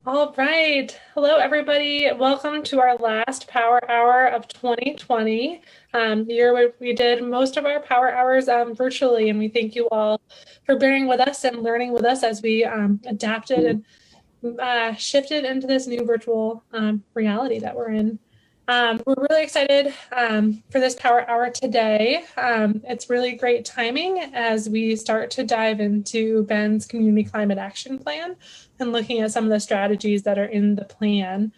All right. Hello, everybody. Welcome to our last Power Hour of 2020. The year where we did most of our Power Hours virtually, and we thank you all for bearing with us and learning with us as we adapted and shifted into this new virtual reality that we're in. We're really excited for this Power Hour today. It's really great timing as we start to dive into Ben's Community Climate Action Plan and looking at some of the strategies that are in the plan.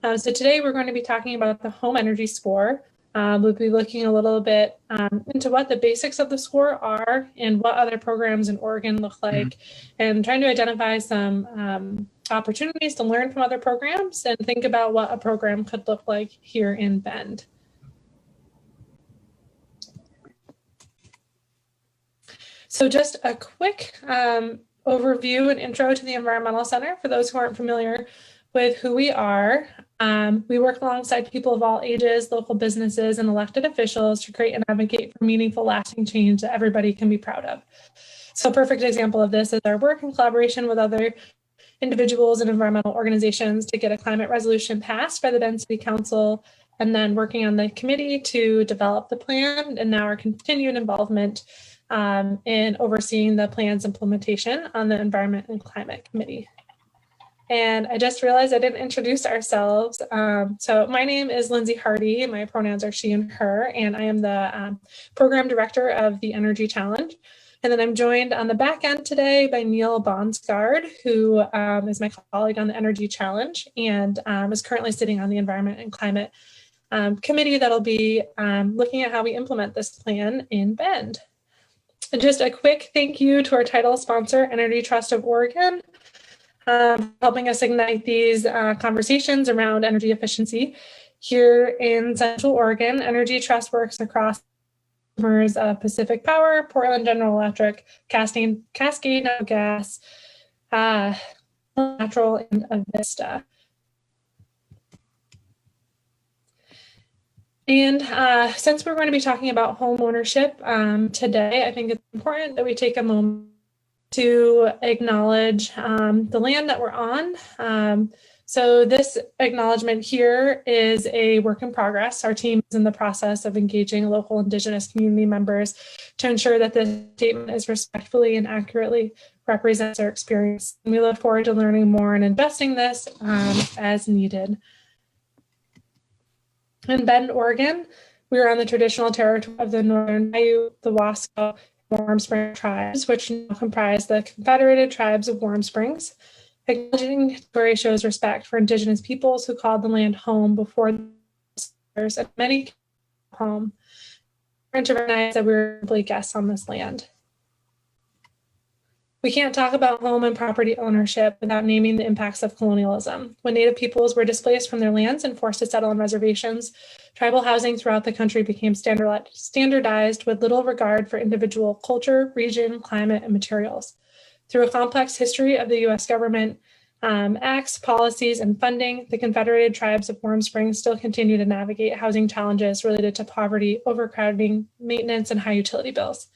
So today we're going to be talking about the home energy score. We'll be looking a little bit into what the basics of the score are and what other programs in Oregon look like, and trying to identify some opportunities to learn from other programs and think about what a program could look like here in Bend. So just a quick overview and intro to the Environmental Center for those who aren't familiar with who we are. We work alongside people of all ages, local businesses, and elected officials to create and advocate for meaningful, lasting change that everybody can be proud of. So a perfect example of this is our work in collaboration with other individuals and environmental organizations to get a climate resolution passed by the Bend City Council, and then working on the committee to develop the plan, and now our continued involvement in overseeing the plan's implementation on the Environment and Climate Committee. And I just realized I didn't introduce ourselves. So my name is Lindsay Hardy. My pronouns are she and her, and I am the program director of the Energy Challenge. And then I'm joined on the back end today by Neil Bonsgard, who is my colleague on the Energy Challenge and is currently sitting on the Environment and Climate Committee that'll be looking at how we implement this plan in Bend. And just a quick thank you to our title sponsor, Energy Trust of Oregon, helping us ignite these conversations around energy efficiency. Here in Central Oregon, Energy Trust works across customers of Pacific Power, Portland General Electric, Cascade Natural Gas, Natural, and Avista. And since we're going to be talking about home ownership today, I think it's important that we take a moment to acknowledge the land that we're on. So this acknowledgement here is a work in progress. Our team is in the process of engaging local Indigenous community members to ensure that this statement is respectfully and accurately represents our experience. And we look forward to learning more and investing this as needed. In Bend, Oregon, we are on the traditional territory of the Northern Bayou, the Wasco, Warm Springs tribes, which now comprise the Confederated Tribes of Warm Springs. Acknowledging territory shows respect for Indigenous peoples who called the land home before the settlers, and many home. We're to recognize that we're simply guests on this land. We can't talk about home and property ownership without naming the impacts of colonialism. When Native peoples were displaced from their lands and forced to settle on reservations, tribal housing throughout the country became standardized with little regard for individual culture, region, climate, and materials. Through a complex history of the U.S. government, acts, policies, and funding, the Confederated Tribes of Warm Springs still continue to navigate housing challenges related to poverty, overcrowding, maintenance, and high utility bills.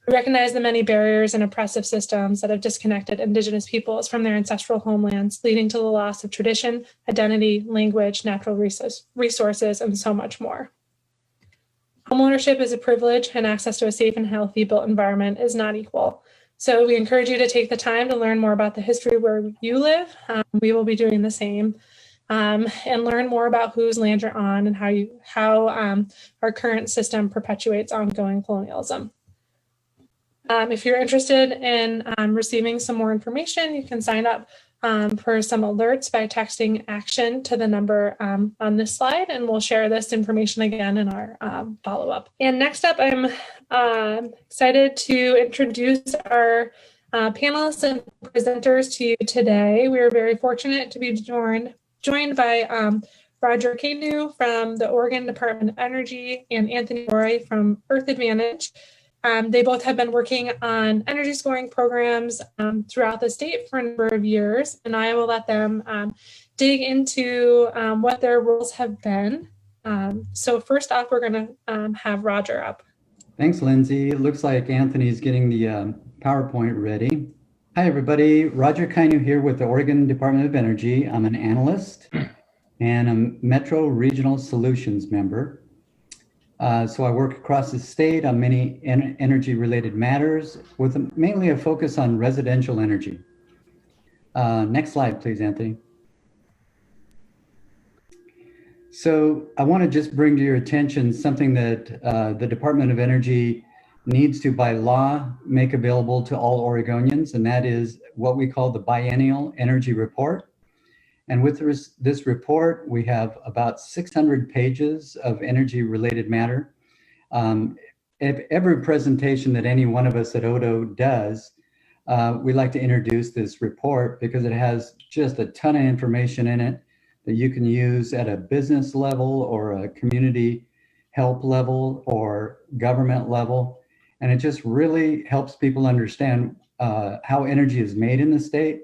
We recognize the many barriers and oppressive systems that have disconnected Indigenous peoples from their ancestral homelands, leading to the loss of tradition, identity, language, natural resources, and so much more. Homeownership is a privilege, and access to a safe and healthy built environment is not equal. So we encourage you to take the time to learn more about the history where you live. We will be doing the same. And learn more about whose land you're on and how our current system perpetuates ongoing colonialism. If you're interested in receiving some more information, you can sign up for some alerts by texting action to the number on this slide, and we'll share this information again in our follow-up. And next up, I'm excited to introduce our panelists and presenters to you today. We are very fortunate to be joined by Roger Kanu from the Oregon Department of Energy and Anthony Roy from Earth Advantage. They both have been working on energy scoring programs throughout the state for a number of years, and I will let them dig into what their roles have been. So first off, we're going to have Roger up. Thanks, Lindsay. It looks like Anthony's getting the PowerPoint ready. Hi, everybody. Roger Kainu here with the Oregon Department of Energy. I'm an analyst and a Metro Regional Solutions member. So I work across the state on many energy-related matters with mainly a focus on residential energy. Next slide, please, Anthony. So I want to just bring to your attention something that the Department of Energy needs to, by law, make available to all Oregonians, and that is what we call the Biennial Energy Report. And with this report, we have about 600 pages of energy-related matter. Every presentation that any one of us at Odo does, we like to introduce this report because it has just a ton of information in it that you can use at a business level or a community help level or government level. And it just really helps people understand how energy is made in the state,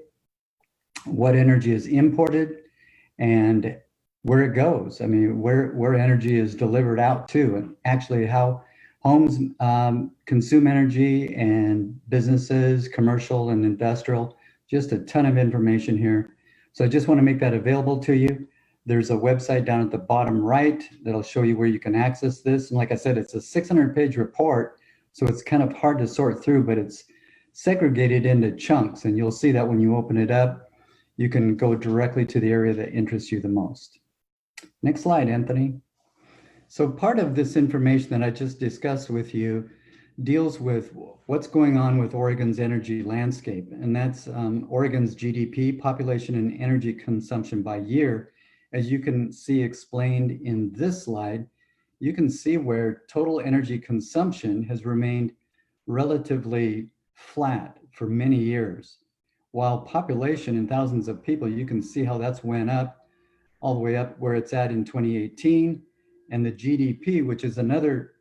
what energy is imported, and where it goes. I mean, where energy is delivered out to, and actually how homes consume energy and businesses, commercial and industrial, just a ton of information here. So I just want to make that available to you. There's a website down at the bottom right that'll show you where you can access this. And like I said, it's a 600-page report, so it's kind of hard to sort through, but it's segregated into chunks. And you'll see that when you open it up, you can go directly to the area that interests you the most. Next slide, Anthony. So part of this information that I just discussed with you deals with what's going on with Oregon's energy landscape, and that's Oregon's GDP, population and energy consumption by year. As you can see explained in this slide, you can see where total energy consumption has remained relatively flat for many years. While population in thousands of people, you can see how that's went up all the way up where it's at in 2018. And the GDP, which is another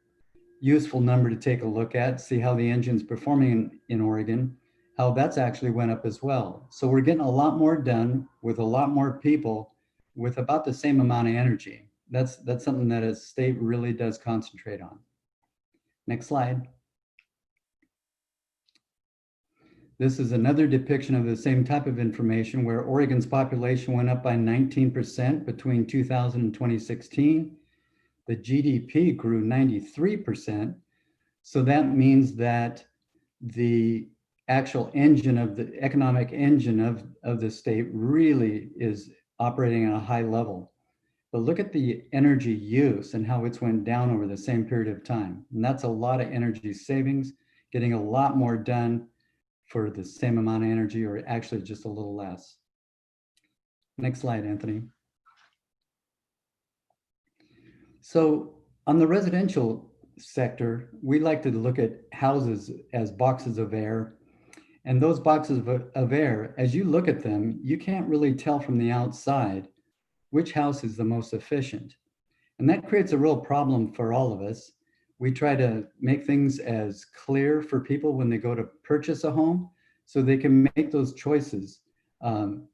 useful number to take a look at, see how the engine's performing in Oregon, how that's actually went up as well. So we're getting a lot more done with a lot more people with about the same amount of energy. That's something that a state really does concentrate on. Next slide. This is another depiction of the same type of information where Oregon's population went up by 19% between 2000 and 2016. The GDP grew 93%. So that means that the actual engine of the economic engine of the state really is operating at a high level. But look at the energy use and how it's went down over the same period of time. And that's a lot of energy savings, getting a lot more done for the same amount of energy, or actually just a little less. Next slide, Anthony. So on the residential sector, we like to look at houses as boxes of air. And those boxes of air, as you look at them, you can't really tell from the outside which house is the most efficient. And that creates a real problem for all of us. We try to make things as clear for people when they go to purchase a home so they can make those choices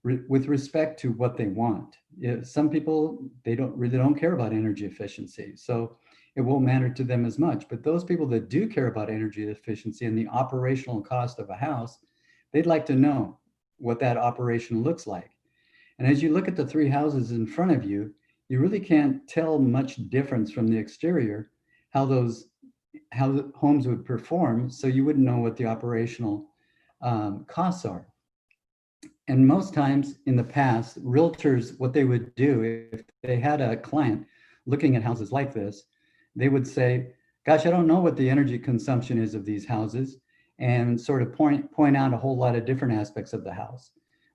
with respect to what they want. Some people, they really don't care about energy efficiency, so it won't matter to them as much. But those people that do care about energy efficiency and the operational cost of a house, they'd like to know what that operation looks like. And as you look at the three houses in front of you, you really can't tell much difference from the exterior, how the homes would perform, so you wouldn't know what the operational costs are. And most times in the past, realtors, what they would do if they had a client looking at houses like this, they would say, gosh, I don't know what the energy consumption is of these houses, and sort of point out a whole lot of different aspects of the house.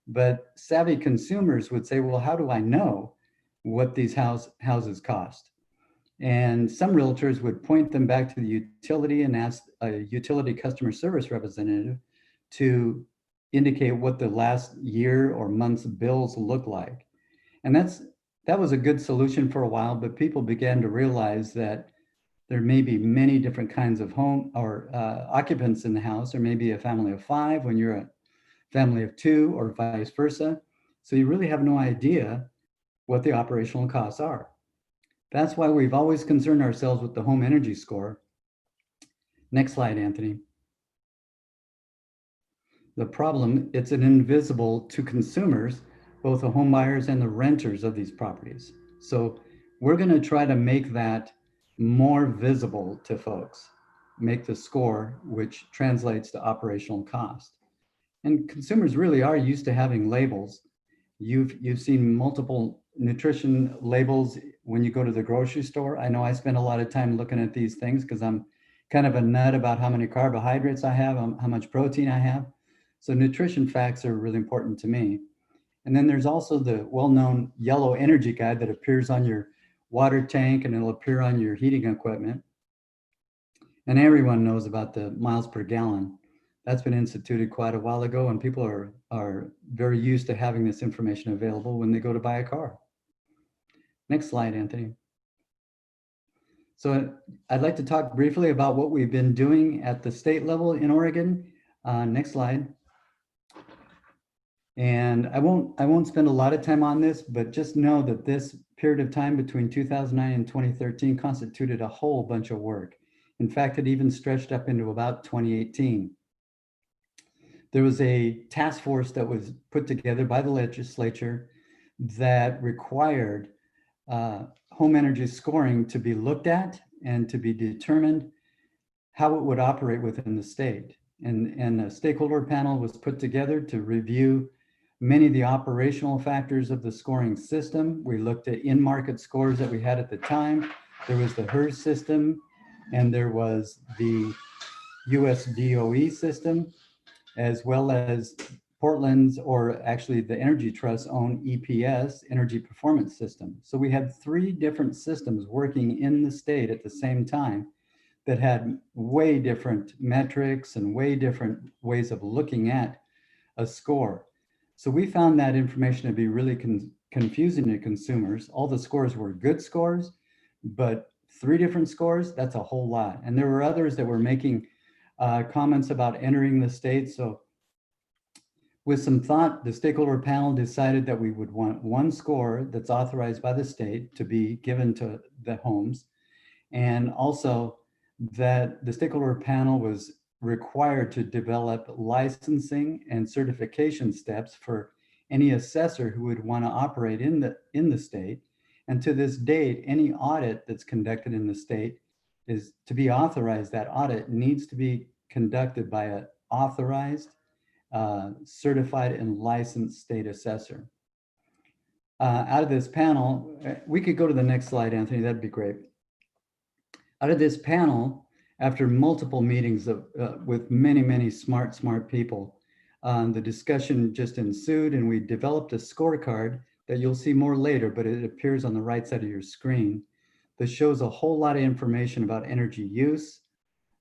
But savvy consumers would say, well, how do I know what these houses cost? And some realtors would point them back to the utility and ask a utility customer service representative to indicate what the last year or month's bills look like. And that was a good solution for a while, but people began to realize that there may be many different kinds of home or occupants in the house, or maybe a family of 5 when you're a family of 2, or vice versa. So you really have no idea what the operational costs are. That's why we've always concerned ourselves with the home energy score. Next slide, Anthony. The problem, it's an invisible to consumers, both the home buyers and the renters of these properties. So we're going to try to make that more visible to folks, make the score, which translates to operational cost. And consumers really are used to having labels. You've seen multiple nutrition labels when you go to the grocery store. I know I spend a lot of time looking at these things because I'm kind of a nut about how many carbohydrates I have, how much protein I have. So nutrition facts are really important to me. And then there's also the well-known yellow energy guide that appears on your water tank and it'll appear on your heating equipment. And everyone knows about the miles per gallon. That's been instituted quite a while ago, and people are very used to having this information available when they go to buy a car. Next slide, Anthony. So I'd like to talk briefly about what we've been doing at the state level in Oregon. Next slide. And I won't spend a lot of time on this, but just know that this period of time between 2009 and 2013 constituted a whole bunch of work. In fact, it even stretched up into about 2018. There was a task force that was put together by the legislature that required home energy scoring to be looked at and to be determined how it would operate within the state. And a stakeholder panel was put together to review many of the operational factors of the scoring system. We looked at in-market scores that we had at the time. There was the HERS system, and there was the US DOE system, as well as Portland's, or actually the Energy Trust's own EPS, Energy Performance System. So we had 3 different systems working in the state at the same time that had way different metrics and way different ways of looking at a score. So we found that information to be really confusing to consumers. All the scores were good scores, but 3 different scores, that's a whole lot. And there were others that were making comments about entering the state. So with some thought, the stakeholder panel decided that we would want 1 score that's authorized by the state to be given to the homes. And also that the stakeholder panel was required to develop licensing and certification steps for any assessor who would want to operate in the state. And to this date, any audit that's conducted in the state is to be authorized. That audit needs to be conducted by an authorized, certified and licensed state assessor. Out of this panel, we could go to the next slide, Anthony, that'd be great. Out of this panel, after multiple meetings with many smart people, the discussion just ensued, and we developed a scorecard that you'll see more later, but it appears on the right side of your screen, that shows a whole lot of information about energy use,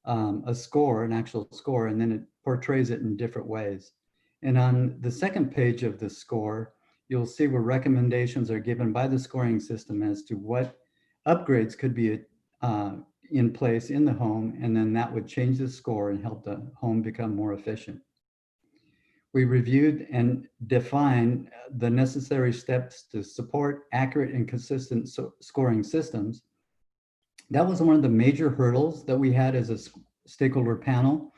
a score, an actual score, and then it portrays it in different ways. And on the second page of the score, you'll see where recommendations are given by the scoring system as to what upgrades could be in place in the home, and then that would change the score and help the home become more efficient. We reviewed and defined the necessary steps to support accurate and consistent scoring systems. That was one of the major hurdles that we had as a stakeholder panel,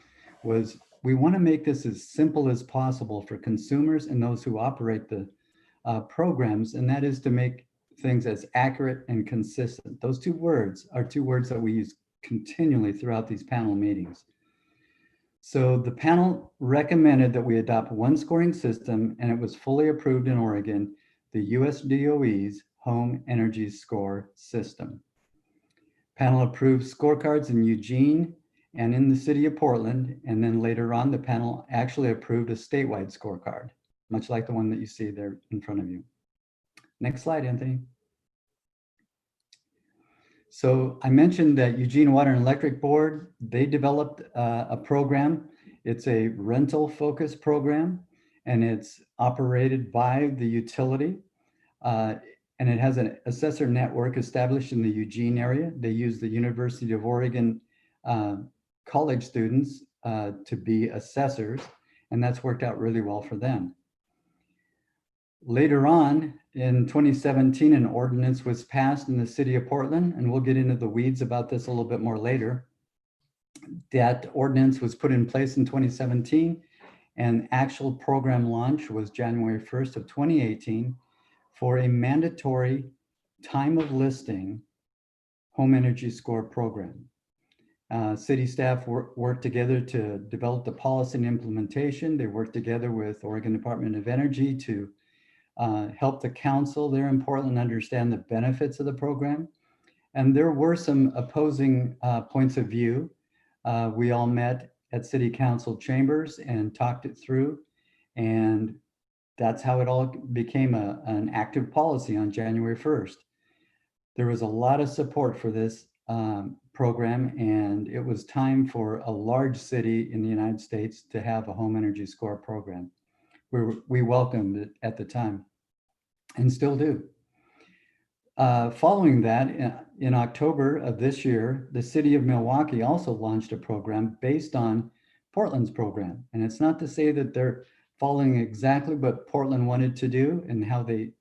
was we want to make this as simple as possible for consumers and those who operate the programs, and that is to make things as accurate and consistent. Those 2 words are 2 words that we use continually throughout these panel meetings. So the panel recommended that we adopt 1 scoring system, and it was fully approved in Oregon, the US DOE's Home Energy Score System. Panel approved scorecards in Eugene and in the city of Portland, and then later on the panel actually approved a statewide scorecard, much like the one that you see there in front of you. Next slide, Anthony. So I mentioned that Eugene Water and Electric Board, they developed a program. It's a rental focused program, and it's operated by the utility. And it has an assessor network established in the Eugene area. They use the University of Oregon college students to be assessors, and that's worked out really well for them. Later on in 2017, an ordinance was passed in the city of Portland, and we'll get into the weeds about this a little bit more later. That ordinance was put in place in 2017, And actual program launch was January 1st of 2018 for a mandatory time of listing home energy score program. City staff worked together to develop the policy and implementation. They worked together with Oregon Department of Energy to help the council there in Portland understand the benefits of the program. And there were some opposing points of view. We all met at City Council chambers and talked it through. And that's how it all became an active policy on January 1st. There was a lot of support for this program, and it was time for a large city in the United States to have a home energy score program. We welcomed it at the time and still do. Following that, in October of this year, the city of Milwaukee also launched a program based on Portland's program. And it's not to say that they're following exactly what Portland wanted to do and how they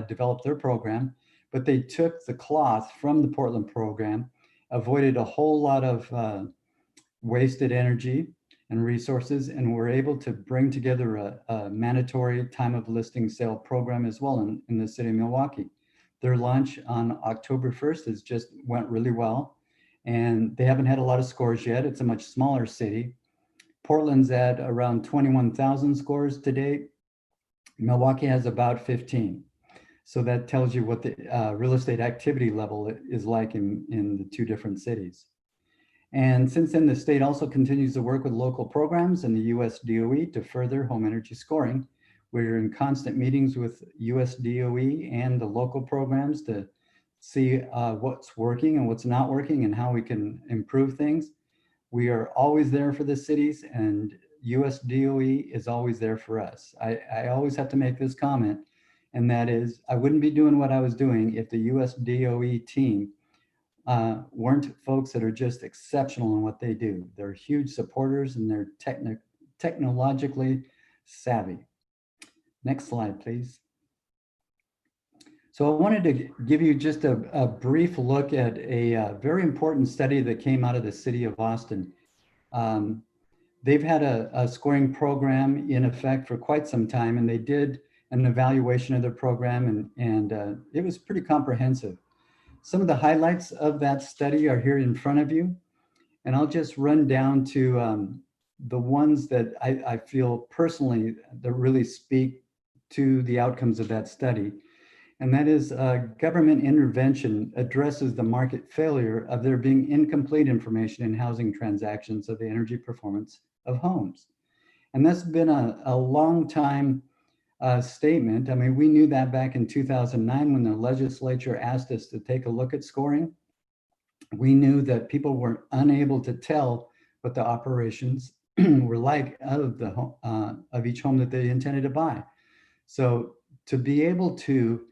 developed their program, but they took the cloth from the Portland program, avoided a whole lot of wasted energy and resources, and were able to bring together a mandatory time of listing sale program as well in the city of Milwaukee. Their launch on October 1st has just went really well, and they haven't had a lot of scores yet. It's a much smaller city. Portland's at around 21,000 scores to date. Milwaukee has about 15. So that tells you what the real estate activity level is like in the two different cities. And since then, the state also continues to work with local programs and the US DOE to further home energy scoring. We're in constant meetings with US DOE and the local programs to see what's working and what's not working and how we can improve things. We are always there for the cities, and US DOE is always there for us. I always have to make this comment, and that is, I wouldn't be doing what I was doing if the US DOE team weren't folks that are just exceptional in what they do. They're huge supporters and they're technologically savvy. Next slide, please. So I wanted to give you just a brief look at a very important study that came out of the city of Austin. They've had a scoring program in effect for quite some time, and they did an evaluation of their program, and it was pretty comprehensive. Some of the highlights of that study are here in front of you, and I'll just run down to the ones that I feel personally that really speak to the outcomes of that study. And that is government intervention addresses the market failure of there being incomplete information in housing transactions of the energy performance of homes. And that's been a long time statement. I mean, we knew that back in 2009 when the legislature asked us to take a look at scoring. We knew that people were unable to tell what the operations were like of each home that they intended to buy. So to be able to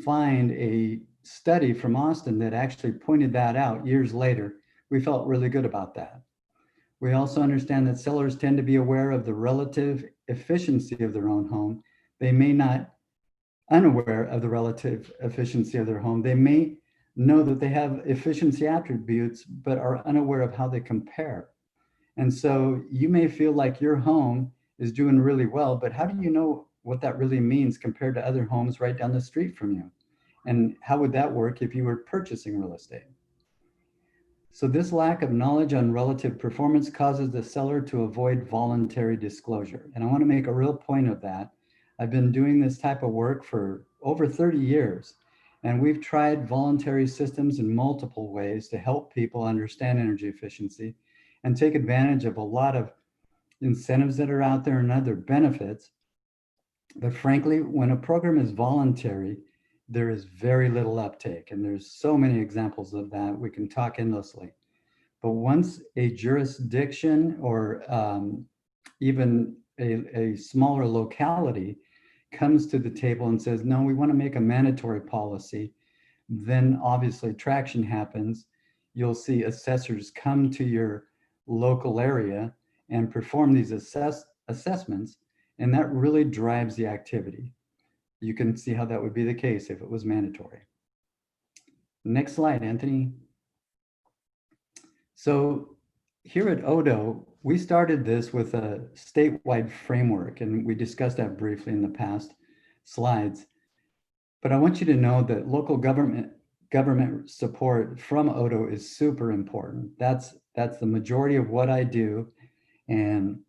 find a study from Austin that actually pointed that out years later, we felt really good about that. We also understand that sellers tend to be aware of the relative efficiency of their own home. They may not unaware of the relative efficiency of their home. They may know that they have efficiency attributes, but are unaware of how they compare. And so you may feel like your home is doing really well, but how do you know what that really means compared to other homes right down the street from you? And how would that work if you were purchasing real estate? So this lack of knowledge on relative performance causes the seller to avoid voluntary disclosure. And I want to make a real point of that. I've been doing this type of work for over 30 years, and we've tried voluntary systems in multiple ways to help people understand energy efficiency and take advantage of a lot of incentives that are out there and other benefits. But frankly, when a program is voluntary, there is very little uptake. And there's so many examples of that. We can talk endlessly. But once a jurisdiction or even a smaller locality comes to the table and says, no, we want to make a mandatory policy, then obviously traction happens. You'll see assessors come to your local area and perform these assessments, and that really drives the activity. You can see how that would be the case if it was mandatory. Next slide, Anthony. So here at Odo, we started this with a statewide framework, and we discussed that briefly in the past slides. But I want you to know that local government support from Odo is super important. That's the majority of what I do. And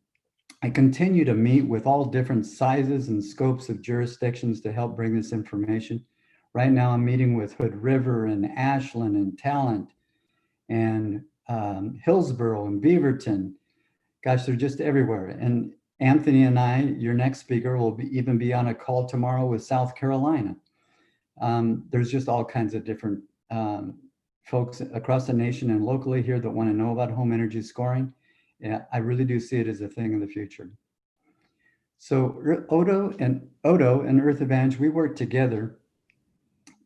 I continue to meet with all different sizes and scopes of jurisdictions to help bring this information. Right now, I'm meeting with Hood River and Ashland and Talent and Hillsborough and Beaverton. Gosh, they're just everywhere. And Anthony and I, your next speaker, will even be on a call tomorrow with South Carolina. There's just all kinds of different folks across the nation and locally here that want to know about home energy scoring. Yeah, I really do see it as a thing in the future. So Odo and Earth Advantage, we work together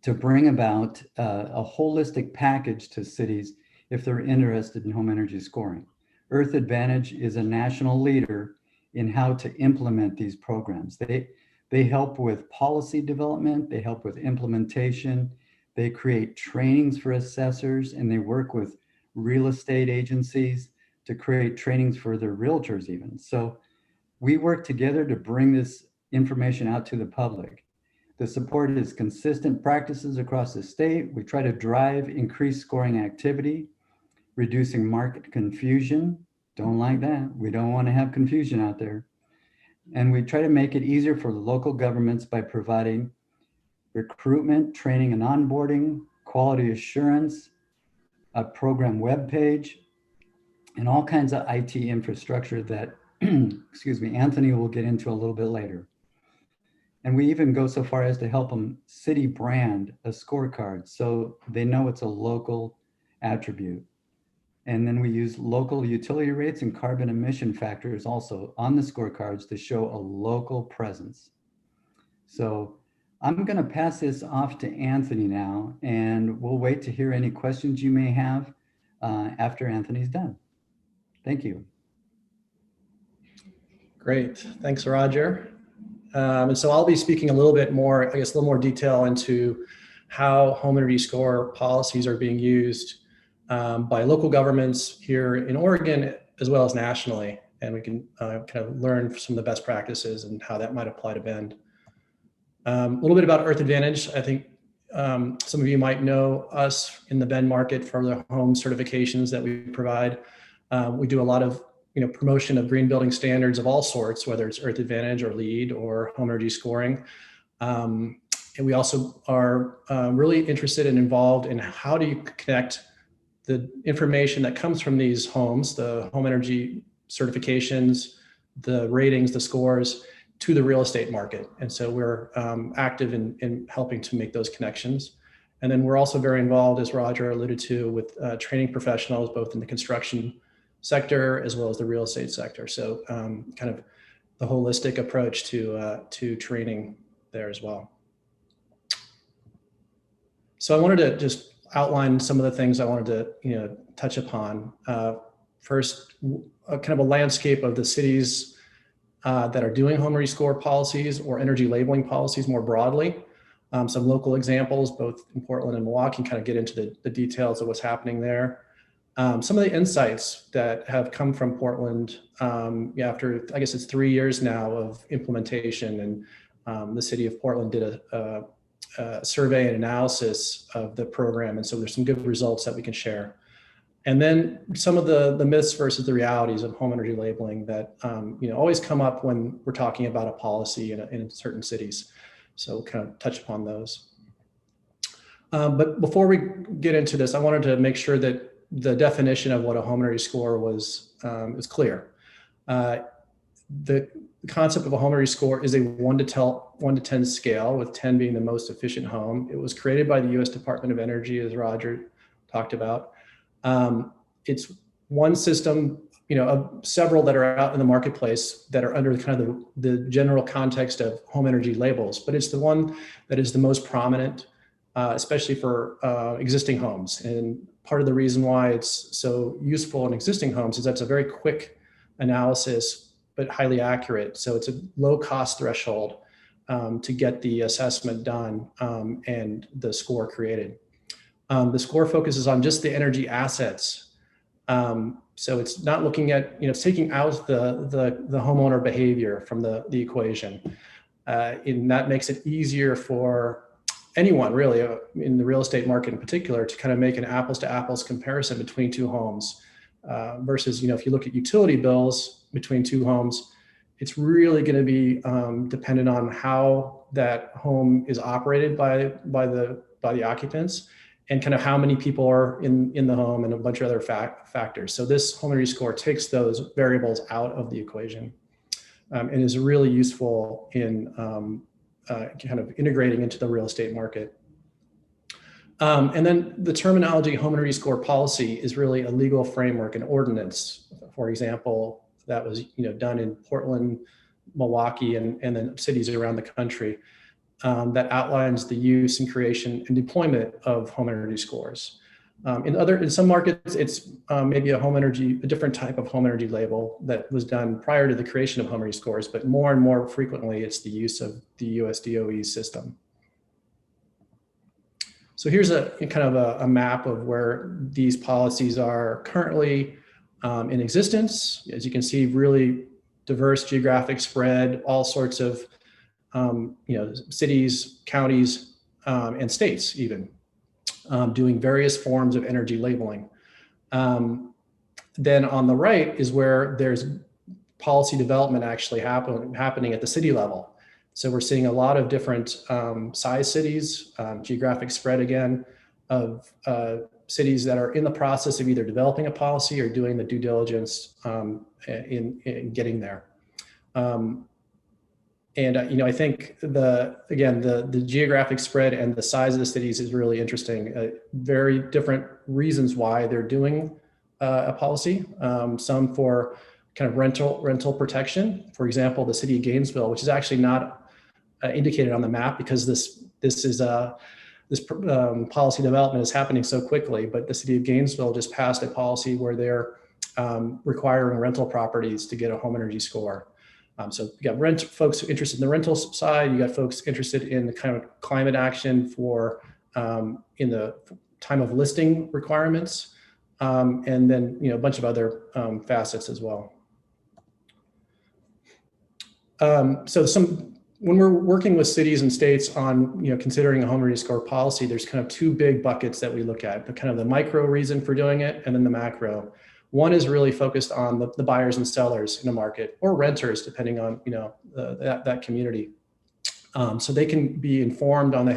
to bring about a holistic package to cities if they're interested in home energy scoring. Earth Advantage is a national leader in how to implement these programs. They help with policy development, they help with implementation, they create trainings for assessors, and they work with real estate agencies to create trainings for their realtors even. So we work together to bring this information out to the public. The support is consistent practices across the state. We try to drive increased scoring activity, reducing market confusion. Don't like that. We don't want to have confusion out there. And we try to make it easier for local governments by providing recruitment, training and onboarding, quality assurance, a program webpage, and all kinds of IT infrastructure that, excuse me, Anthony will get into a little bit later. And we even go so far as to help them city brand a scorecard so they know it's a local attribute. And then we use local utility rates and carbon emission factors also on the scorecards to show a local presence. So I'm going to pass this off to Anthony now, and we'll wait to hear any questions you may have after Anthony's done. Thank you. Great. Thanks, Roger. And so I'll be speaking a little bit more, I guess, a little more detail into how home energy score policies are being used by local governments here in Oregon, as well as nationally. And we can kind of learn some of the best practices and how that might apply to Bend. A little bit about Earth Advantage. I think some of you might know us in the Bend market for the home certifications that we provide. We do a lot of promotion of green building standards of all sorts, whether it's Earth Advantage or LEED or home energy scoring. And we also are really interested and involved in how do you connect the information that comes from these homes, the home energy certifications, the ratings, the scores, to the real estate market. And so we're active in helping to make those connections. And then we're also very involved, as Roger alluded to, with training professionals, both in the construction sector as well as the real estate sector. So kind of the holistic approach to training there as well. So I wanted to just outline some of the things I wanted to touch upon. First, kind of a landscape of the cities that are doing home energy score policies or energy labeling policies more broadly. Some local examples, both in Portland and Milwaukee, kind of get into the details of what's happening there. Some of the insights that have come from Portland after, I guess it's 3 years now of implementation, and the city of Portland did a survey and analysis of the program. And so there's some good results that we can share. And then some of the myths versus the realities of home energy labeling that always come up when we're talking about a policy in certain cities. So we'll kind of touch upon those. But before we get into this, I wanted to make sure that the definition of what a home energy score was clear. The concept of a home energy score is a 1 to 10 scale, with 10 being the most efficient home. It was created by the U.S. Department of Energy, as Roger talked about. It's one system, of several that are out in the marketplace that are under kind of the general context of home energy labels, but it's the one that is the most prominent, especially for existing homes. And part of the reason why it's so useful in existing homes is that's a very quick analysis, but highly accurate. So it's a low cost threshold to get the assessment done and the score created. The score focuses on just the energy assets So it's not looking at, it's taking out the homeowner behavior from the equation. And that makes it easier for anyone really in the real estate market in particular to kind of make an apples to apples comparison between two homes versus, if you look at utility bills between two homes, it's really going to be dependent on how that home is operated by the occupants and kind of how many people are in the home and a bunch of other factors. So this home energy score takes those variables out of the equation and is really useful in kind of integrating into the real estate market. And then the terminology home energy score policy is really a legal framework, an ordinance, for example, that was done in Portland, Milwaukee, and then cities around the country. That outlines the use and creation and deployment of home energy scores. In some markets, it's maybe a different type of home energy label that was done prior to the creation of home energy scores, but more and more frequently, it's the use of the US DOE system. So here's a kind of a map of where these policies are currently in existence. As you can see, really diverse geographic spread, all sorts of cities, counties, and states even, doing various forms of energy labeling. Then on the right is where there's policy development actually happening at the city level. So we're seeing a lot of different size cities, geographic spread again, of cities that are in the process of either developing a policy or doing the due diligence in getting there. I think the geographic spread and the size of the cities is really interesting. Very different reasons why they're doing a policy. Some for kind of rental protection. For example, the city of Gainesville, which is actually not indicated on the map because this policy development is happening so quickly. But the city of Gainesville just passed a policy where they're requiring rental properties to get a home energy score. So you got folks interested in the rental side, you got folks interested in the kind of climate action for in the time of listing requirements, and then a bunch of other facets as well. When we're working with cities and states on considering a home energy score policy, there's kind of two big buckets that we look at, the kind of the micro reason for doing it and then the macro. One is really focused on the buyers and sellers in a market, or renters, depending on that community. So they can be informed on the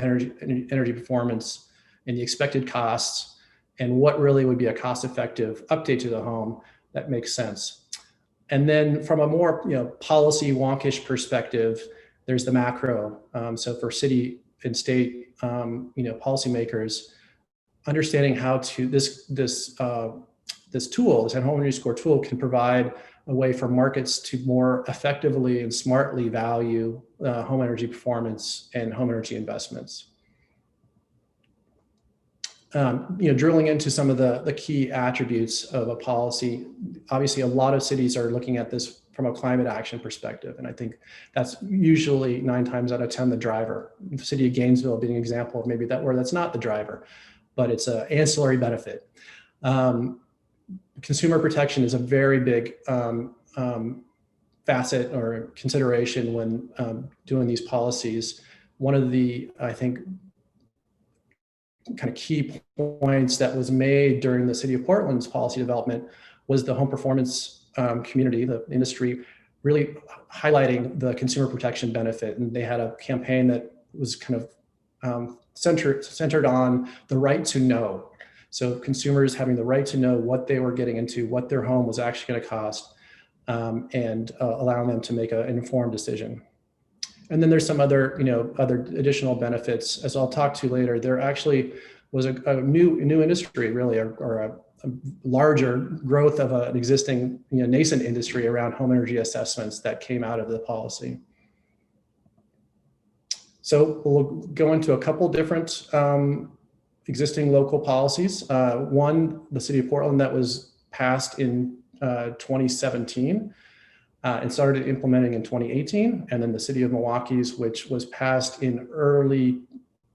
energy performance and the expected costs and what really would be a cost-effective update to the home that makes sense. And then from a more policy wonkish perspective, there's the macro. So for city and state policymakers, understanding how to this tool, this home energy score tool, can provide a way for markets to more effectively and smartly value home energy performance and home energy investments. Drilling into some of the key attributes of a policy, obviously a lot of cities are looking at this from a climate action perspective. And I think that's usually 9 times out of 10 the driver. The city of Gainesville being an example of maybe where that's not the driver, but it's an ancillary benefit. Consumer protection is a very big facet or consideration when doing these policies. One of the, I think, kind of key points that was made during the city of Portland's policy development was the home performance community, the industry, really highlighting the consumer protection benefit. And they had a campaign that was kind of centered on the right to know. So consumers having the right to know what they were getting into, what their home was actually going to cost, and allowing them to make an informed decision. And then there's some other additional benefits, as I'll talk to later. There actually was a new industry, really, or a larger growth of an existing nascent industry around home energy assessments that came out of the policy. So we'll go into a couple different existing local policies. One, the city of Portland, that was passed in 2017 and started implementing in 2018. And then the city of Milwaukee's, which was passed in early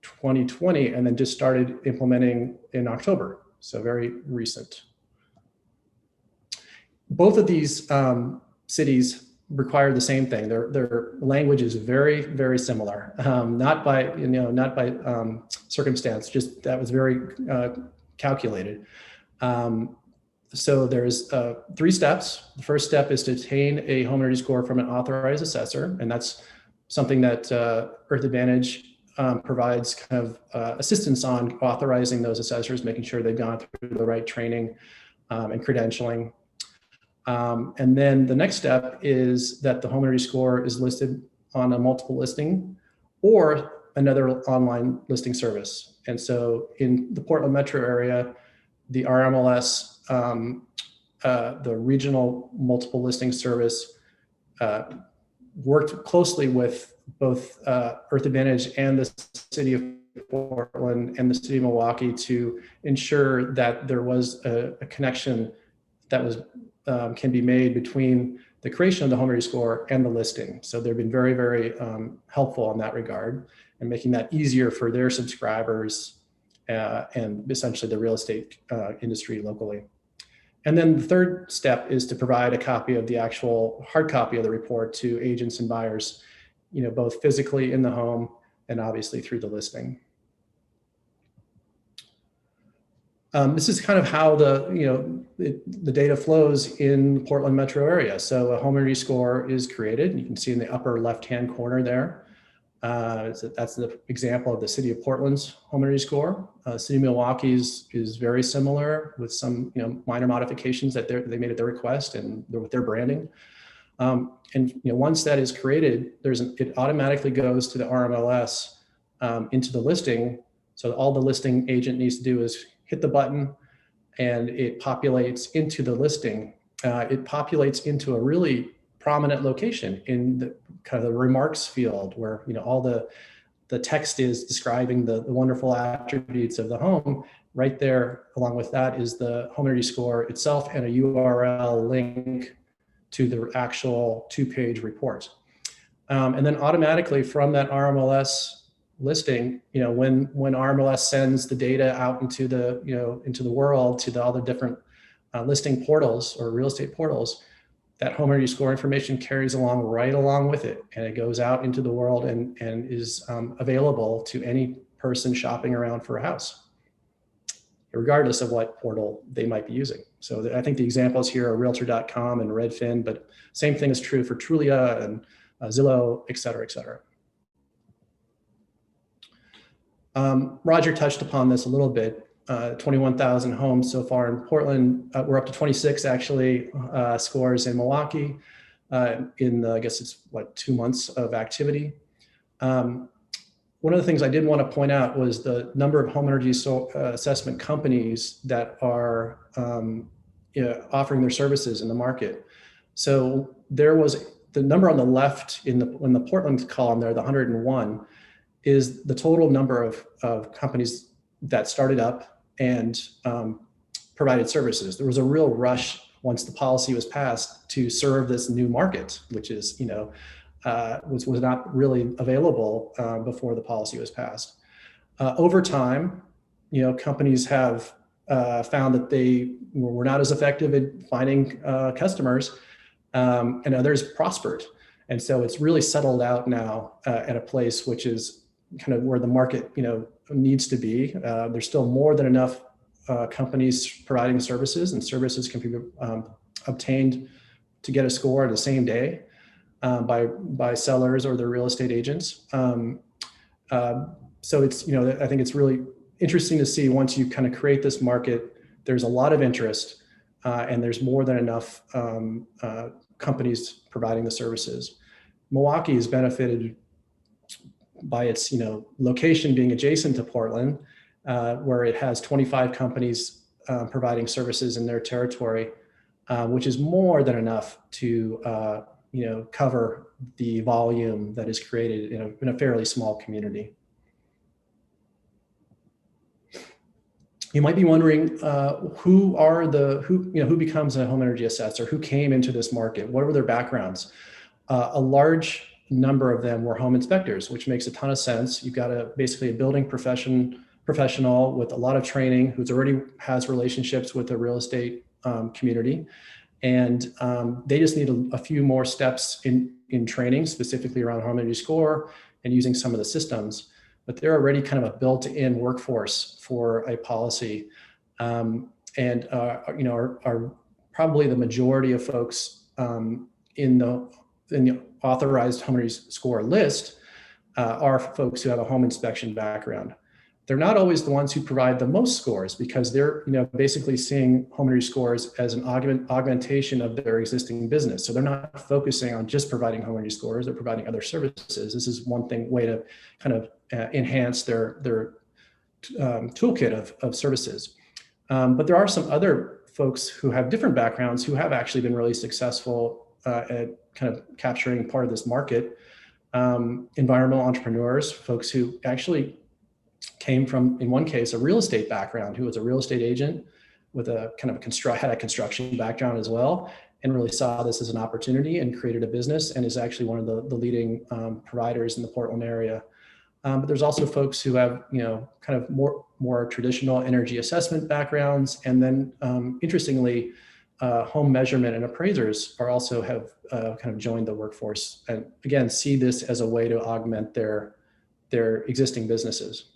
2020 and then just started implementing in October. So very recent. both of these cities require the same thing. Their language is very, very similar, not by circumstance, just that was very calculated. So there's 3 steps. The first step is to obtain a home energy score from an authorized assessor, and that's something that Earth Advantage provides kind of assistance on authorizing those assessors, making sure they've gone through the right training and credentialing. And then the next step is that the home energy score is listed on a multiple listing or another online listing service. And so in the Portland metro area, the RMLS, the regional multiple listing service, worked closely with both Earth Advantage and the city of Portland and the city of Milwaukee to ensure that there was a connection that was can be made between the creation of the home energy score and the listing. So they've been very, very helpful in that regard and making that easier for their subscribers and essentially the real estate industry locally. And then the third step is to provide a copy of the actual hard copy of the report to agents and buyers, both physically in the home and obviously through the listing. This is kind of how the data flows in the Portland metro area. So a home energy score is created. You can see in the upper left-hand corner there. That's the example of the city of Portland's home energy score. City of Milwaukee's is very similar with some minor modifications that they made at their request and with their branding. And once that is created, it automatically goes to the RMLS into the listing. So all the listing agent needs to do is hit the button and it populates into the listing. It populates into a really prominent location in the kind of the remarks field where all the text is describing the wonderful attributes of the home. Right there, along with that, is the home energy score itself and a URL link to the actual 2-page report. And then automatically from that RMLS listing, when RMLS sends the data out into the world to all the different listing portals or real estate portals, that home energy score information carries right along with it, and it goes out into the world and is available to any person shopping around for a house, regardless of what portal they might be using. So I think the examples here are Realtor.com and Redfin, but same thing is true for Trulia and Zillow, et cetera, et cetera. Roger touched upon this a little bit. 21,000 homes so far in Portland. We're up to 26 actually scores in Milwaukee I guess it's 2 months of activity. One of the things I did want to point out was the number of home energy assessment companies that are offering their services in the market. So there was the number on the left in the Portland column there, the 101, is the total number of companies that started up and provided services. There was a real rush once the policy was passed to serve this new market, which is, was not really available before the policy was passed. Over time, companies have found that they were not as effective at finding customers, and others prospered. And so it's really settled out now at a place which is kind of where the market, needs to be. There's still more than enough companies providing services, and services can be obtained to get a score the same day by sellers or their real estate agents. So it's, I think it's really interesting to see once you kind of create this market, there's a lot of interest and there's more than enough companies providing the services. Milwaukee has benefited by its location being adjacent to Portland, where it has 25 companies providing services in their territory, which is more than enough to cover the volume that is created in a fairly small community. You might be wondering who becomes a home energy assessor, who came into this market, what were their backgrounds? A large number of them were home inspectors, which makes a ton of sense. You've got basically a building professional with a lot of training who's already has relationships with the real estate community And they just need a few more steps in training, specifically around home energy score and using some of the systems. But they're already kind of a built-in workforce for a policy, and are probably the majority of folks in the authorized home energy score list are folks who have a home inspection background. They're not always the ones who provide the most scores, because they're basically seeing home energy scores as an augmentation of their existing business. So they're not focusing on just providing home energy scores, they're providing other services. This is one way to kind of enhance their toolkit of services. But there are some other folks who have different backgrounds who have actually been really successful at kind of capturing part of this market. Environmental entrepreneurs, folks who actually came from, in one case, a real estate background, who was a real estate agent with a kind of had a construction background as well, and really saw this as an opportunity and created a business, and is actually one of the leading providers in the Portland area. But there's also folks who have, kind of more traditional energy assessment backgrounds. And then interestingly, home measurement and appraisers also have kind of joined the workforce, and again, see this as a way to augment their existing businesses.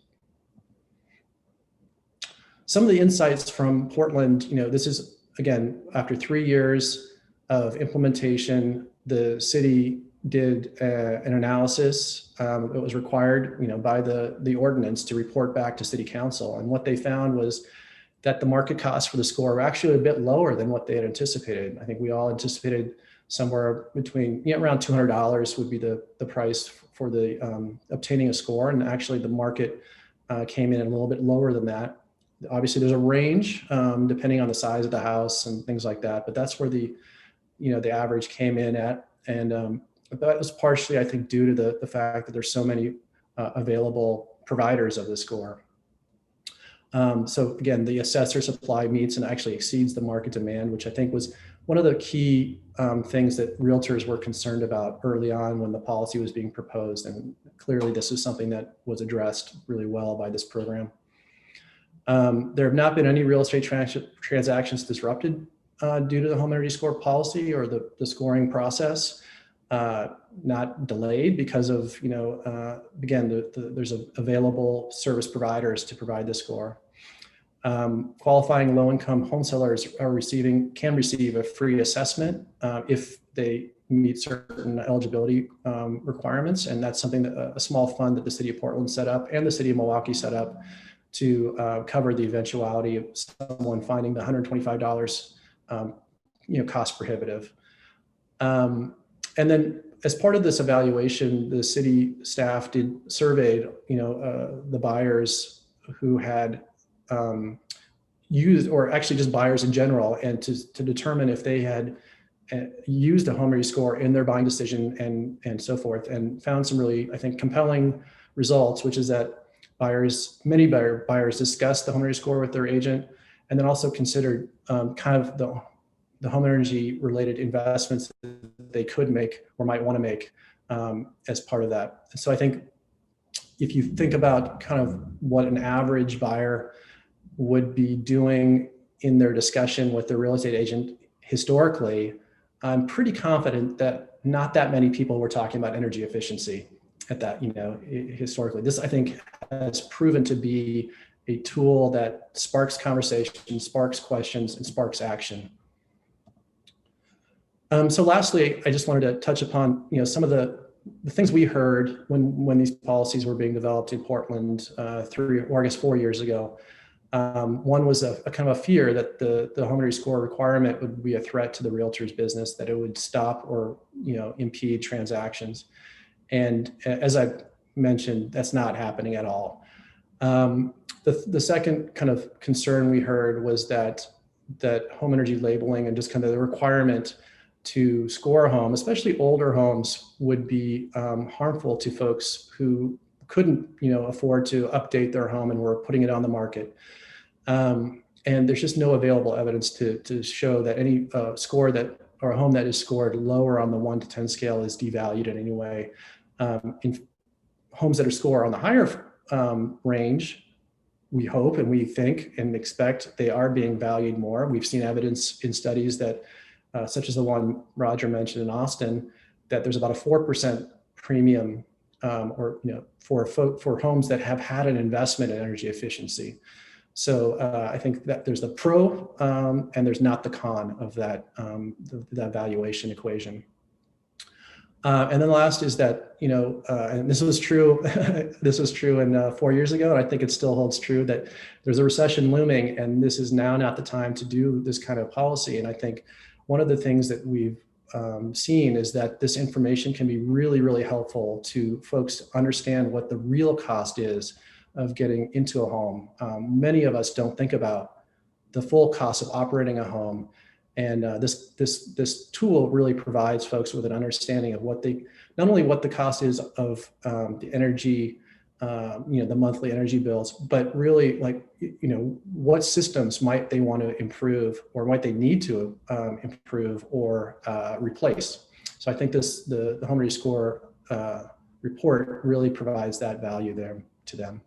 Some of the insights from Portland, this is, again, after 3 years of implementation, the city did an analysis. It was required, by the ordinance to report back to city council. And what they found was that the market costs for the score were actually a bit lower than what they had anticipated. I think we all anticipated somewhere between around $200 would be the price for the obtaining a score. And actually the market came in a little bit lower than that. Obviously there's a range depending on the size of the house and things like that, but that's where the average came in at. And that was partially, I think, due to the fact that there's so many available providers of the score. So again, the assessor supply meets and actually exceeds the market demand, which I think was one of the key things that realtors were concerned about early on when the policy was being proposed. And clearly this is something that was addressed really well by this program. There have not been any real estate transactions disrupted due to the home energy score policy or the scoring process. Not delayed because of, again, there's available service providers to provide the score. Qualifying low-income home sellers can receive a free assessment if they meet certain eligibility requirements. And that's something that a small fund that the city of Portland set up and the city of Milwaukee set up to cover the eventuality of someone finding the $125 cost prohibitive. And then as part of this evaluation, the city staff surveyed, the buyers who had used, or actually just buyers in general, and to determine if they had used a home energy score in their buying decision and so forth, and found some really, I think, compelling results, which is that many buyers discussed the home energy score with their agent, and then also considered kind of the home energy related investments that they could make or might want to make as part of that. So I think if you think about kind of what an average buyer would be doing in their discussion with their real estate agent historically, I'm pretty confident that not that many people were talking about energy efficiency at that, historically. This, I think, has proven to be a tool that sparks conversation, sparks questions, and sparks action. So lastly, I just wanted to touch upon, some of the things we heard when these policies were being developed in Portland 4 years ago. One was a kind of a fear that the home energy score requirement would be a threat to the realtor's business, that it would stop or impede transactions. And as I mentioned, that's not happening at all. The second kind of concern we heard was that home energy labeling and just kind of the requirement to score a home, especially older homes, would be harmful to folks who couldn't, afford to update their home and were putting it on the market. And there's just no available evidence to show that any score or a home that is scored lower on the 1 to 10 scale is devalued in any way. In homes that are scored on the higher range, we hope and we think and expect they are being valued more. We've seen evidence in studies that such as the one Roger mentioned in Austin, that there's about a 4% premium for homes that have had an investment in energy efficiency. So I think that there's the pro and there's not the con of that, that valuation equation. And then the last is that, and this was true, this was true in 4 years ago, and I think it still holds true, that there's a recession looming, and this is now not the time to do this kind of policy. And I think one of the things that we've seen is that this information can be really, really helpful to folks to understand what the real cost is of getting into a home. Many of us don't think about the full cost of operating a home. And this tool really provides folks with an understanding of not only what the cost is of the energy, the monthly energy bills, but really what systems might they want to improve, or might they need to improve or replace. So I think the Home Rescore report really provides that value there to them.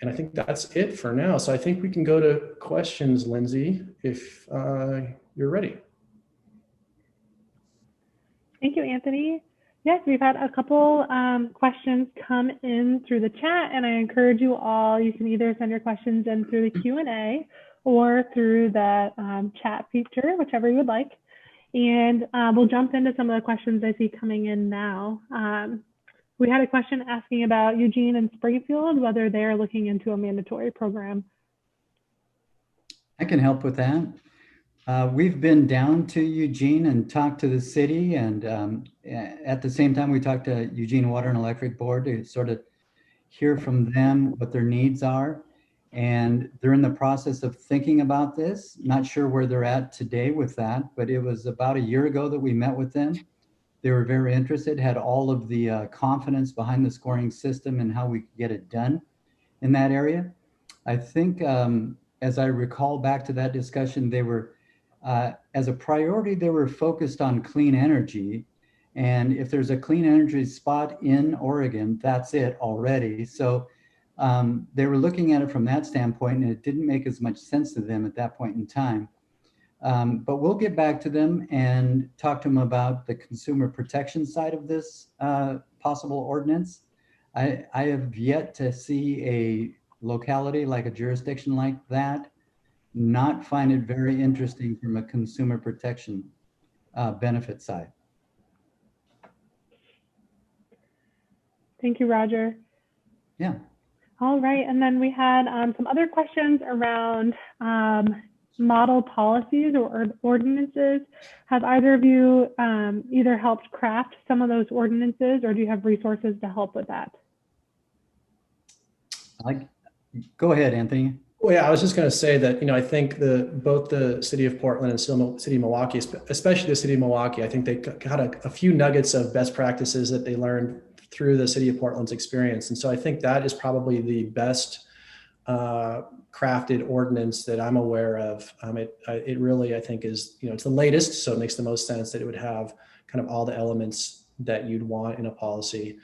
And I think that's it for now. So I think we can go to questions, Lindsay, if you're ready. Thank you, Anthony. Yes, we've had a couple questions come in through the chat, and I encourage you all, you can either send your questions in through the Q&A or through the chat feature, whichever you would like. And we'll jump into some of the questions I see coming in now. We had a question asking about Eugene and Springfield, whether they're looking into a mandatory program. I can help with that. We've been down to Eugene and talked to the city, and at the same time we talked to Eugene Water and Electric Board to sort of hear from them what their needs are. And they're in the process of thinking about this. Not sure where they're at today with that, but it was about a year ago that we met with them. They were very interested, had all of the confidence behind the scoring system and how we could get it done in that area. I think, as I recall back to that discussion, they were, as a priority, they were focused on clean energy. And if there's a clean energy spot in Oregon, that's it already. So they were looking at it from that standpoint, and it didn't make as much sense to them at that point in time. But we'll get back to them and talk to them about the consumer protection side of this possible ordinance. I have yet to see a locality like a jurisdiction like that not find it very interesting from a consumer protection benefit side. Thank you, Roger. Yeah. All right, and then we had some other questions around model policies or ordinances. Have either of you either helped craft some of those ordinances, or do you have resources to help with that? Go ahead, Anthony. Well, yeah, I was just going to say that, I think both the city of Portland and city of Milwaukee, especially the city of Milwaukee, I think they got a few nuggets of best practices that they learned through the city of Portland's experience. And so I think that is probably the best crafted ordinance that I'm aware of. It really, I think, is, it's the latest, so it makes the most sense that it would have kind of all the elements that you'd want in a policy.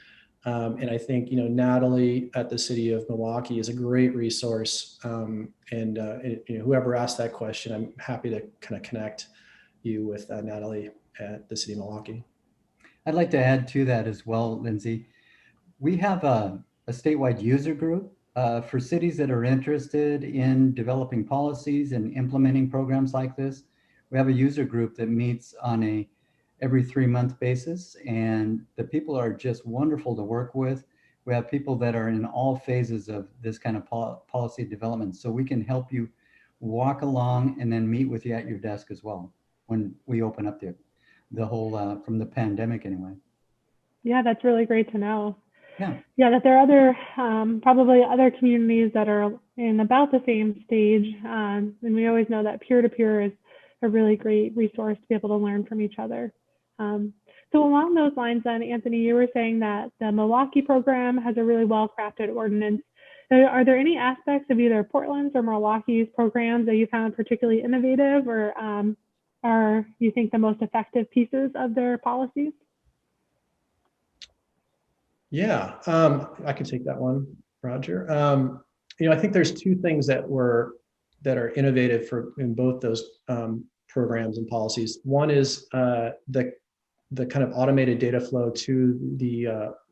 And I think, Natalie at the city of Milwaukee is a great resource. Whoever asked that question, I'm happy to kind of connect you with Natalie at the city of Milwaukee. I'd like to add to that as well, Lindsay. We have a statewide user group for cities that are interested in developing policies and implementing programs like this. We have a user group that meets on every 3-month basis, and the people are just wonderful to work with. We have people that are in all phases of this kind of policy development, so we can help you walk along and then meet with you at your desk as well when we open up the whole from the pandemic anyway. Yeah, that's really great to know. Yeah, that there are other probably other communities that are in about the same stage, and we always know that peer-to-peer is a really great resource to be able to learn from each other. So along those lines then, Anthony, you were saying that the Milwaukee program has a really well-crafted ordinance. Are there any aspects of either Portland's or Milwaukee's programs that you found particularly innovative, or are you think the most effective pieces of their policies? Yeah, I can take that one, Roger. I think there's two things that are innovative in both those programs and policies. One is the kind of automated data flow to the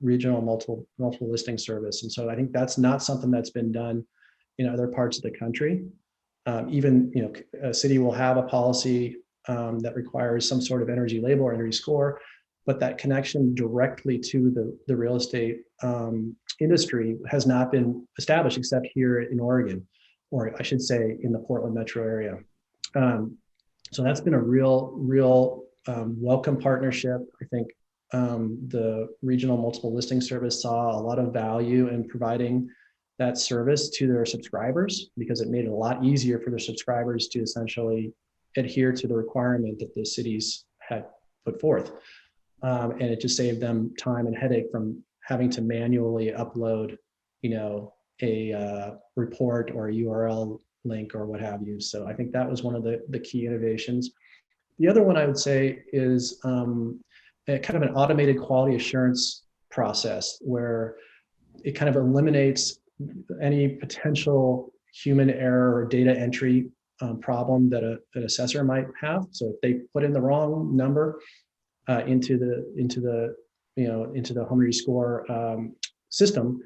regional multiple listing service. And so I think that's not something that's been done in other parts of the country. Even, you know, a city will have a policy that requires some sort of energy label or energy score, but that connection directly to the real estate industry has not been established except here in Oregon, or I should say in the Portland metro area. So that's been a real welcome partnership. I think the regional multiple listing service saw a lot of value in providing that service to their subscribers, because it made it a lot easier for their subscribers to essentially adhere to the requirement that the cities had put forth. And it just saved them time and headache from having to manually upload, you know, a report or a URL link or what have you. So I think that was one of the key innovations. The other one I would say is a kind of an automated quality assurance process where it kind of eliminates any potential human error or data entry problem that an assessor might have. So if they put in the wrong number into the home energy score system,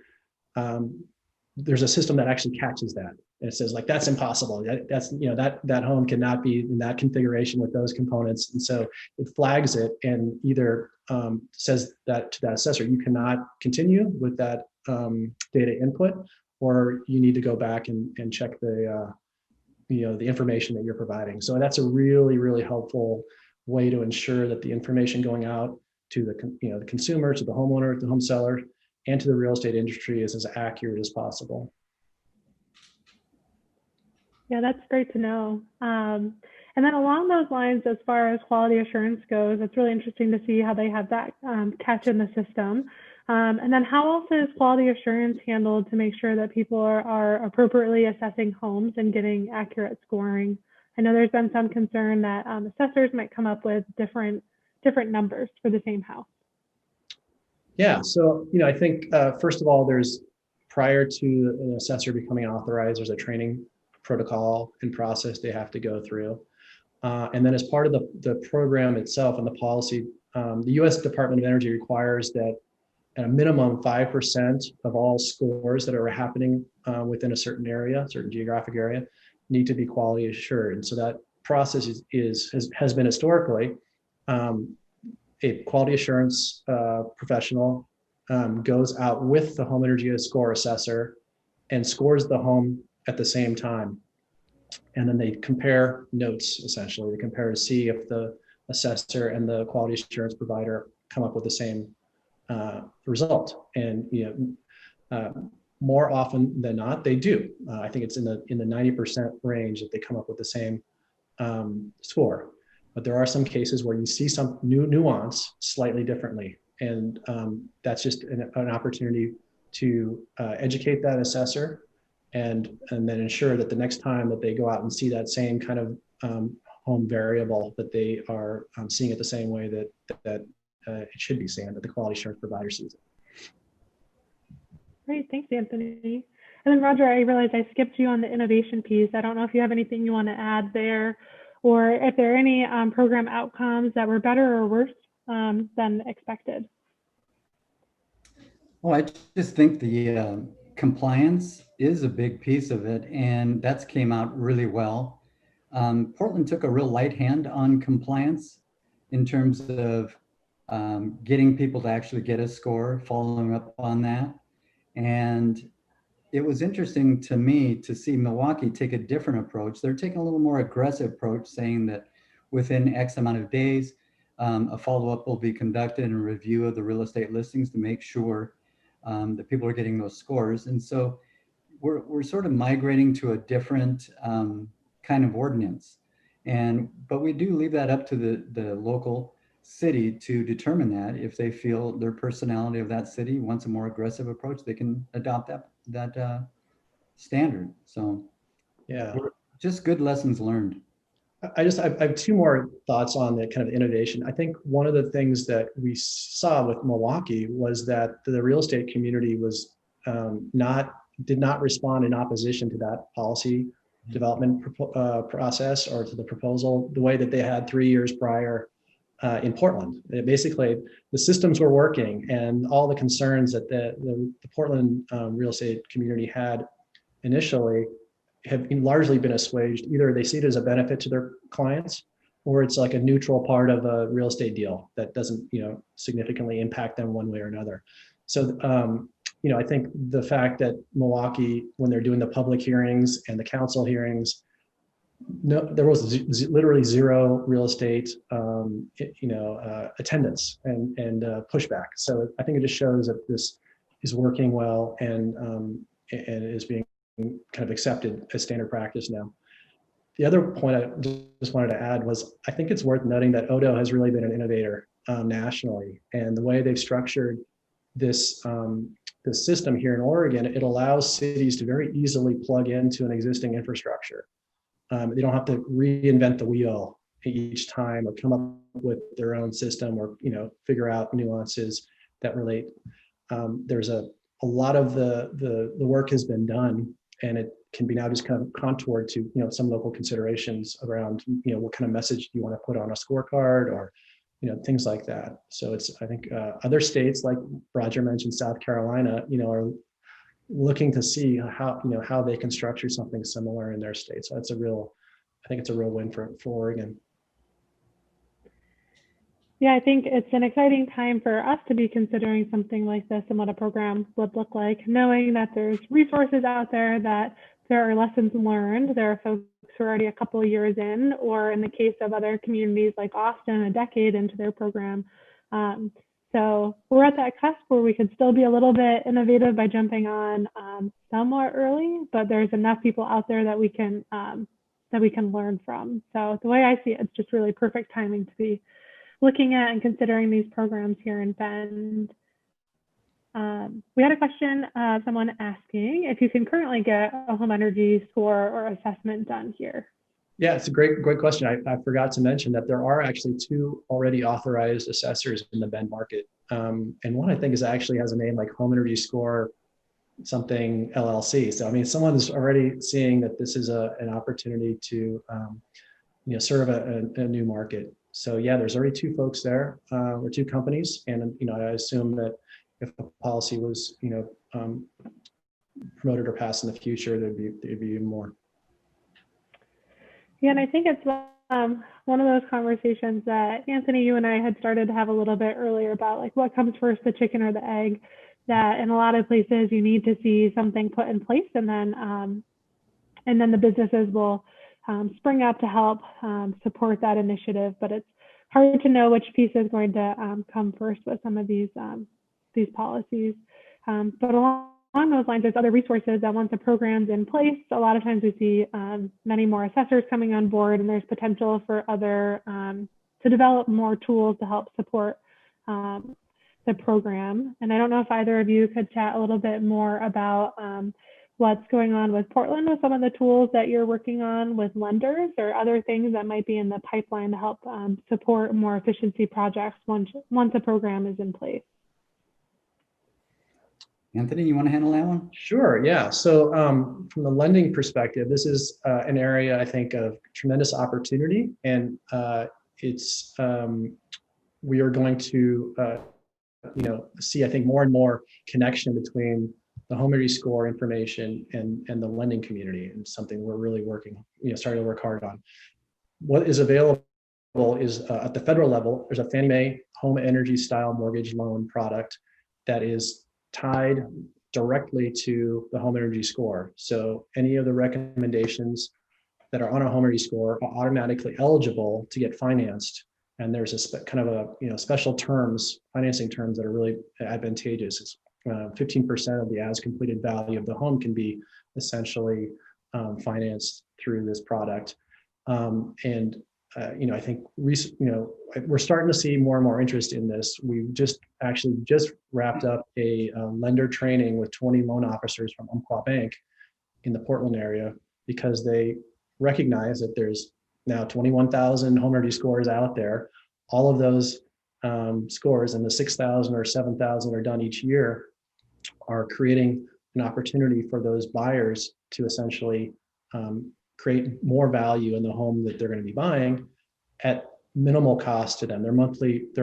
there's a system that actually catches that. And it says like, that's impossible. That's, you know, that home cannot be in that configuration with those components. And so it flags it and either says that to that assessor, you cannot continue with that data input, or you need to go back and check the information that you're providing. So that's a really helpful way to ensure that the information going out to the consumer, to the homeowner, to the home seller, and to the real estate industry is as accurate as possible. Yeah, that's great to know. And then along those lines, as far as quality assurance goes, it's really interesting to see how they have that catch in the system. And then how else is quality assurance handled to make sure that people are appropriately assessing homes and getting accurate scoring? I know there's been some concern that assessors might come up with different numbers for the same house. Yeah, so I think first of all, prior to an assessor becoming authorized, there's a training protocol and process they have to go through. And then as part of the program itself and the policy, the U.S. Department of Energy requires that at a minimum 5% of all scores that are happening within a certain geographic area, need to be quality assured. And so that process has been historically a quality assurance professional goes out with the home energy score assessor and scores the home at the same time. And then they compare notes, essentially. They compare to see if the assessor and the quality assurance provider come up with the same result. And more often than not, they do. I think it's in the 90% range that they come up with the same score. But there are some cases where you see some nuance slightly differently. And that's just an opportunity to educate that assessor and then ensure that the next time that they go out and see that same kind of home variable, that they are seeing it the same way that it should be seen, that the quality assurance provider sees it. Great, thanks, Anthony. And then Roger, I realized I skipped you on the innovation piece. I don't know if you have anything you want to add there, or if there are any program outcomes that were better or worse than expected. Well, I just think the compliance is a big piece of it, and that's came out really well. Portland took a real light hand on compliance in terms of getting people to actually get a score, following up on that. And it was interesting to me to see Milwaukee take a different approach. They're taking a little more aggressive approach, saying that within X amount of days, a follow-up will be conducted and a review of the real estate listings to make sure that people are getting those scores. And so we're sort of migrating to a different kind of ordinance. But we do leave that up to the local city to determine that. If they feel their personality of that city wants a more aggressive approach, they can adopt that standard. So yeah, just good lessons learned. I have two more thoughts on the kind of innovation. I think one of the things that we saw with Milwaukee was that the real estate community was did not respond in opposition to that policy development process or to the proposal the way that they had 3 years prior in Portland. Basically, the systems were working, and all the concerns that the Portland real estate community had initially have largely been assuaged. Either they see it as a benefit to their clients, or it's like a neutral part of a real estate deal that doesn't, significantly impact them one way or another. So, I think the fact that Milwaukee, when they're doing the public hearings and the council hearings, no, there was literally zero real estate, attendance and pushback. So I think it just shows that this is working well and is being kind of accepted as standard practice now. The other point I just wanted to add was, I think it's worth noting that Odo has really been an innovator nationally, and the way they've structured this this system here in Oregon, it allows cities to very easily plug into an existing infrastructure. They don't have to reinvent the wheel each time or come up with their own system or figure out nuances that relate. There's a lot of the work has been done, and it can be now just kind of contoured to some local considerations around what kind of message do you want to put on a scorecard or things like that. So I think other states, like Roger mentioned, South Carolina, are looking to see how they can structure something similar in their state. So I think it's a real win for Oregon. Yeah, I think it's an exciting time for us to be considering something like this and what a program would look like, knowing that there's resources out there, that there are lessons learned. There are folks who are already a couple of years in, or in the case of other communities like Austin, a decade into their program. So we're at that cusp where we could still be a little bit innovative by jumping on somewhat early, but there's enough people out there that we can learn from. So the way I see it, it's just really perfect timing to be looking at and considering these programs here in Bend. We had a question, someone asking if you can currently get a home energy score or assessment done here. Yeah, it's a great question. I forgot to mention that there are actually 2 already authorized assessors in the Bend market. And one I think actually has a name like Home Energy Score something LLC. So, I mean, someone is already seeing that this is an opportunity to, serve a new market. So yeah, there's already 2 folks there, or 2 companies. And, I assume that if the policy was, promoted or passed in the future, there'd be even more. Yeah, and I think it's one of those conversations that Anthony, you and I had started to have a little bit earlier about like what comes first, the chicken or the egg, that in a lot of places you need to see something put in place, and then the businesses will spring up to help support that initiative. But it's hard to know which piece is going to come first with some of these policies. But along those lines, there's other resources that once the program's in place, a lot of times we see many more assessors coming on board, and there's potential for other to develop more tools to help support the program. And I don't know if either of you could chat a little bit more about what's going on with Portland with some of the tools that you're working on with lenders, or other things that might be in the pipeline to help support more efficiency projects once a program is in place. Anthony, you want to handle that one? Sure, yeah. So from the lending perspective, this is an area I think of tremendous opportunity, and we are going to see, I think, more and more connection between the home energy score information and the lending community, and something we're really starting to work hard on. What is available is at the federal level, there's a Fannie Mae home energy style mortgage loan product that is tied directly to the home energy score. So any of the recommendations that are on a home energy score are automatically eligible to get financed. And there's special terms, financing terms that are really advantageous. It's 15% of the as completed value of the home can be essentially financed through this product. I think we're starting to see more and more interest in this. We've just wrapped up a lender training with 20 loan officers from Umpqua Bank in the Portland area, because they recognize that there's now 21,000 home energy scores out there. All of those scores, and the 6,000 or 7,000 are done each year, are creating an opportunity for those buyers to essentially create more value in the home that they're going to be buying at minimal cost to them. Their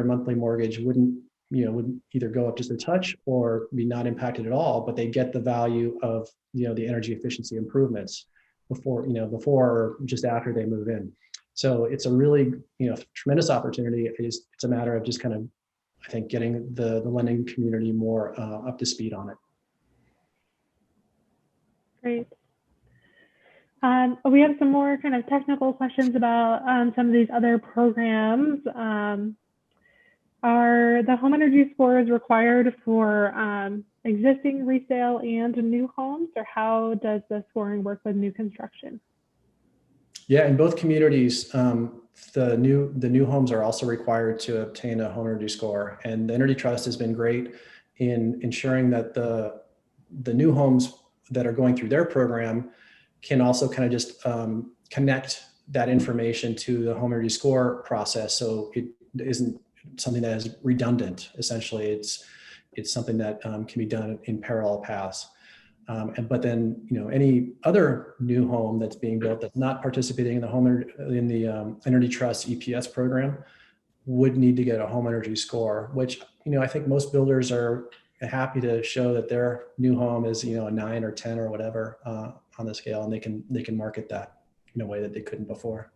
monthly mortgage wouldn't either go up just a touch or be not impacted at all, but they get the value of the energy efficiency improvements before or just after they move in. So it's a really tremendous opportunity. It's a matter of just kind of, I think, getting the lending community more up to speed on it. Great. We have some more kind of technical questions about some of these other programs. Are the home energy scores required for existing resale and new homes, or how does the scoring work with new construction? Yeah, in both communities, the new homes are also required to obtain a home energy score, and the Energy Trust has been great in ensuring that the new homes that are going through their program can also kind of just connect that information to the home energy score process, so it isn't something that is redundant. Essentially, it's something that can be done in parallel paths. But then, any other new home that's being built that's not participating in the Energy Trust EPS program would need to get a home energy score, which I think most builders are happy to show that their new home is a 9 or 10 or whatever on the scale, and they can market that in a way that they couldn't before.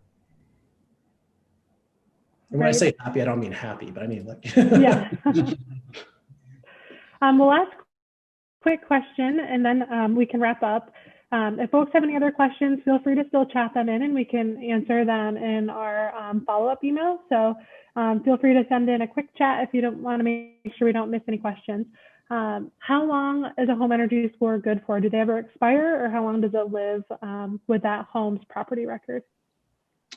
And when I say happy, I don't mean happy, but I mean like yeah. We'll ask a quick question and then we can wrap up. If folks have any other questions, feel free to still chat them in and we can answer them in our follow-up email. So feel free to send in a quick chat if you don't want to make sure we don't miss any questions. How long is a home energy score good for? Do they ever expire, or how long does it live with that home's property record?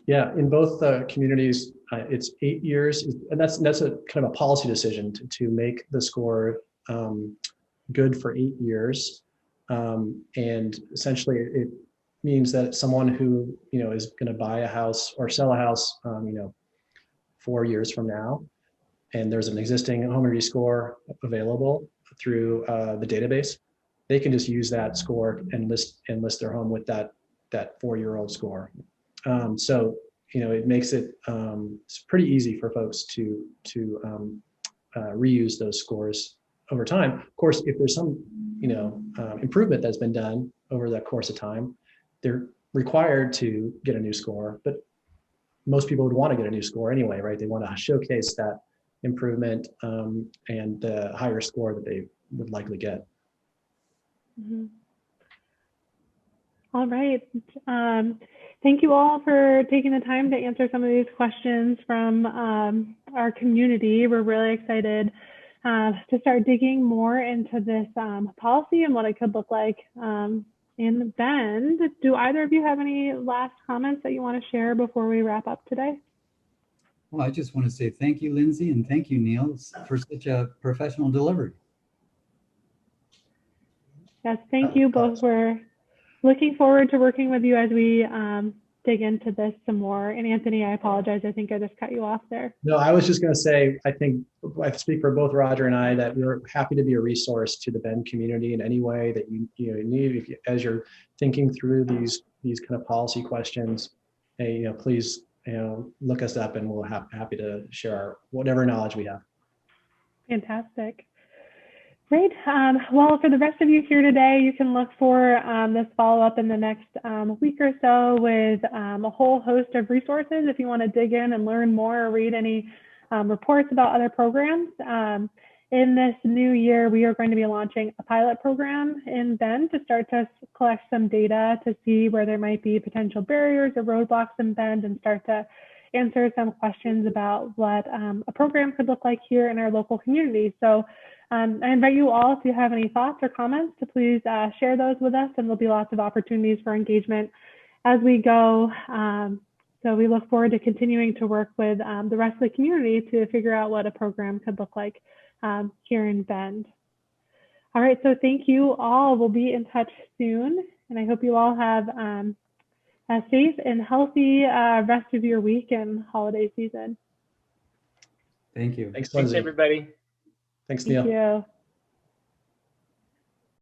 Yeah, in both communities, it's 8 years, and that's a kind of a policy decision to make the score good for 8 years, and essentially it means that someone who is going to buy a house or sell a house, 4 years from now, and there's an existing home energy score available through the database, they can just use that score and list their home with that 4-year-old score. So it makes it it's pretty easy for folks to reuse those scores over time. Of course, if there's some improvement that's been done over the course of time, they're required to get a new score. But most people would want to get a new score anyway, right? They want to showcase that improvement and the higher score that they would likely get. Mm-hmm. All right. Thank you all for taking the time to answer some of these questions from our community. We're really excited to start digging more into this policy and what it could look like in Bend. Do either of you have any last comments that you want to share before we wrap up today? Well, I just want to say thank you, Lindsay, and thank you, Neil, for such a professional delivery. Yes, thank you both. We're looking forward to working with you as we dig into this some more. And Anthony, I apologize. I think I just cut you off there. No, I was just going to say, I think I speak for both Roger and I that we're happy to be a resource to the Bend community in any way that you need. As you're thinking through these kind of policy questions, hey, please look us up, and we'll happy to share whatever knowledge we have. Fantastic. Great. Well, for the rest of you here today, you can look for this follow-up in the next week or so with a whole host of resources if you want to dig in and learn more or read any reports about other programs. In this new year, we are going to be launching a pilot program in Bend to start to collect some data to see where there might be potential barriers or roadblocks in Bend and start to answer some questions about what a program could look like here in our local community. So I invite you all, if you have any thoughts or comments, to please share those with us, and there'll be lots of opportunities for engagement as we go. So we look forward to continuing to work with the rest of the community to figure out what a program could look like here in Bend. All right, so thank you all. We'll be in touch soon, and I hope you all have a safe and healthy rest of your week and holiday season. Thank you. Thanks, Lindsay. Thanks, everybody. Thanks, Neil. Thank you.